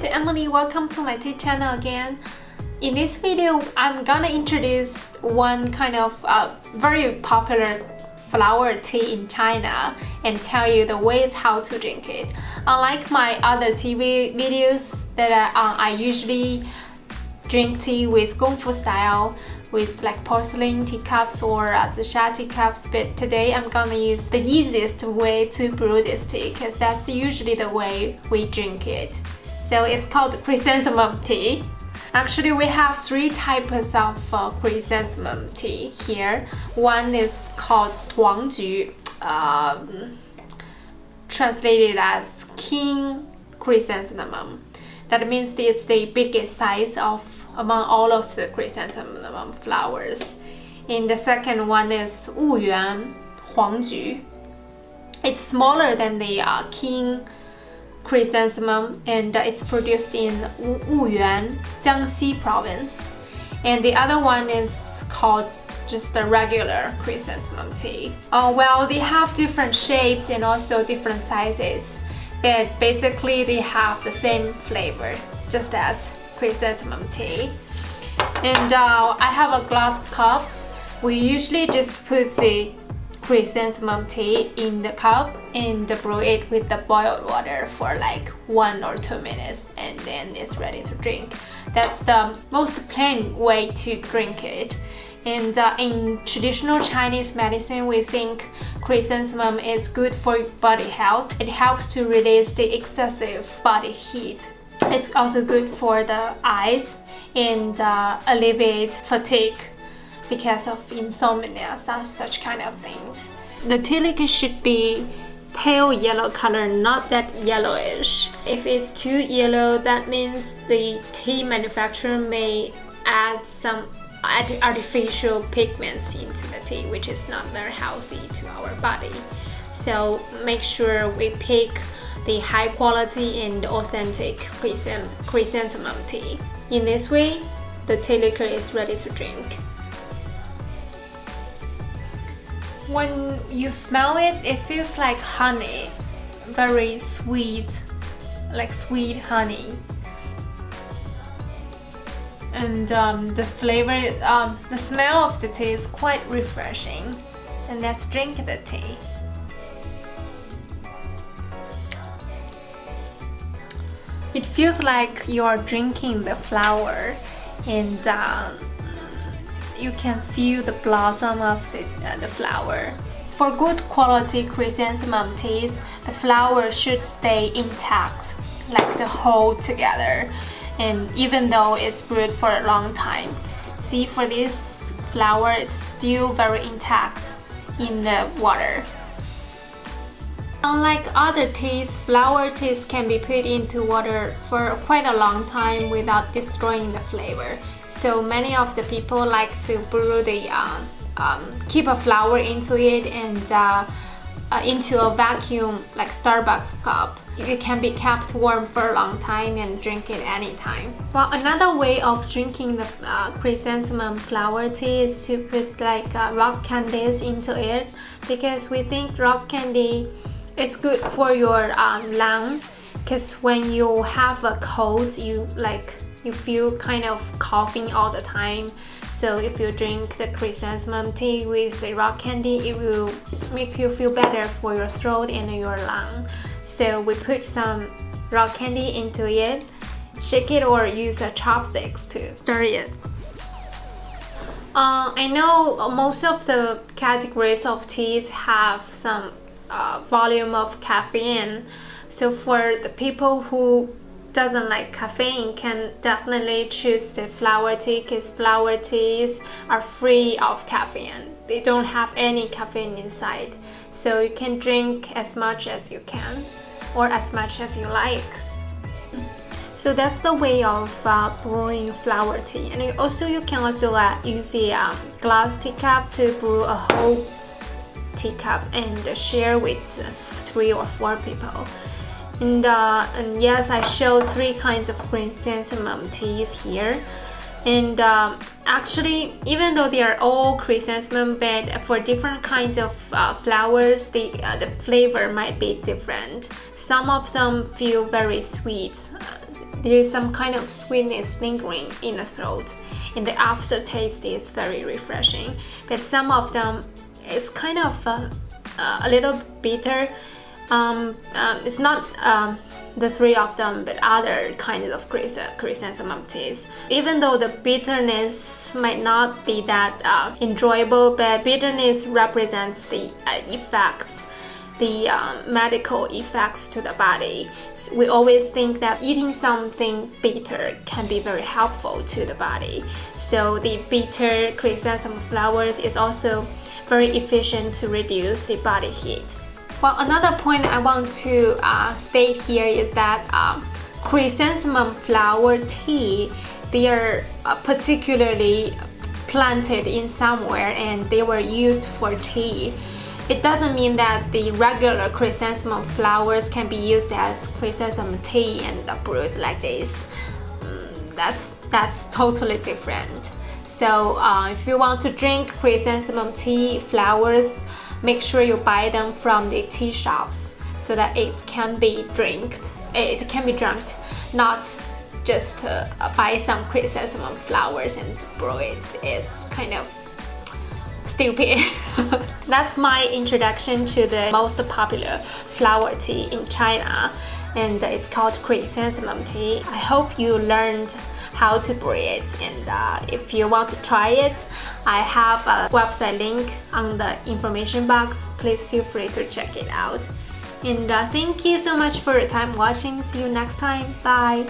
is Emily. Welcome to my tea channel again. In this video, I'm gonna introduce one kind of very popular flower tea in China and tell you the ways how to drink it. Unlike my other TV videos that I usually drink tea with Kung Fu style, with like porcelain teacups or zisha teacups, but today I'm gonna use the easiest way to brew this tea because that's usually the way we drink it. So it's called chrysanthemum tea. Actually, we have three types of chrysanthemum tea here. One is called Huangju, translated as king chrysanthemum. That means it's the biggest size of among all of the chrysanthemum flowers. And the second one is Wuyuan Huangju. It's smaller than the king chrysanthemum, and it's produced in Wuyuan, Jiangxi province. And the other one is called just a regular chrysanthemum tea. Well, they have different shapes and also different sizes, but basically they have the same flavor, just as chrysanthemum tea. And I have a glass cup. We usually just put the chrysanthemum tea in the cup and brew it with the boiled water for like 1 or 2 minutes, and then it's ready to drink. That's the most plain way to drink it. And in traditional Chinese medicine, we think chrysanthemum is good for body health. It helps to release the excessive body heat. It's also good for the eyes and alleviate fatigue because of insomnia, such kind of things. The tea liquor should be pale yellow color, not that yellowish. If it's too yellow, that means the tea manufacturer may add some artificial pigments into the tea, which is not very healthy to our body. So make sure we pick the high quality and authentic chrysanthemum tea. In this way, the tea liquor is ready to drink. When you smell it, it feels like honey, very sweet, like sweet honey. And the flavor, the smell of the tea is quite refreshing. And let's drink the tea. It feels like you're drinking the flower, and you can feel the blossom of the flower. For good quality chrysanthemum teas, the flower should stay intact, like the whole together, and even though it's brewed for a long time. See, for this flower, it's still very intact in the water. Unlike other teas, flower teas can be put into water for quite a long time without destroying the flavor. So many of the people like to brew the keep a flower into it and into a vacuum like Starbucks cup. It can be kept warm for a long time and drink it anytime. Well, another way of drinking the chrysanthemum flower tea is to put like rock candies into it, because we think rock candy is good for your lung, because when you have a cold, you feel kind of coughing all the time. So if you drink the chrysanthemum tea with the rock candy, it will make you feel better for your throat and your lung. So we put some rock candy into it, shake it, or use chopsticks to stir it. I know most of the categories of teas have some volume of caffeine, so for the people who doesn't like caffeine can definitely choose the flower tea, because flower teas are free of caffeine. They don't have any caffeine inside, so you can drink as much as you can or as much as you like. So that's the way of brewing flower tea. And you can also use a glass teacup to brew a whole teacup and share with 3 or 4 people. And yes, I showed 3 kinds of chrysanthemum teas here. And actually, even though they are all chrysanthemum, but for different kinds of flowers, the flavor might be different. Some of them feel very sweet. there is some kind of sweetness lingering in the throat, and the aftertaste is very refreshing. But some of them is kind of a little bitter. It's not the three of them, but other kinds of chrysanthemum teas. Even though the bitterness might not be that enjoyable, but bitterness represents the effects, the medical effects to the body. So we always think that eating something bitter can be very helpful to the body. So the bitter chrysanthemum flowers is also very efficient to reduce the body heat. Well, another point I want to state here is that chrysanthemum flower tea, they are particularly planted in somewhere and they were used for tea. It doesn't mean that the regular chrysanthemum flowers can be used as chrysanthemum tea and brewed like this. That's totally different. So if you want to drink chrysanthemum tea flowers, make sure you buy them from the tea shops so that it can be drunk, not just buy some chrysanthemum flowers and brew it. It's kind of stupid. That's my introduction to the most popular flower tea in China, and it's called chrysanthemum tea. I hope you learned how to brew it, and if you want to try it, I have a website link on the information box. Please feel free to check it out. And thank you so much for your time watching. See you next time. Bye.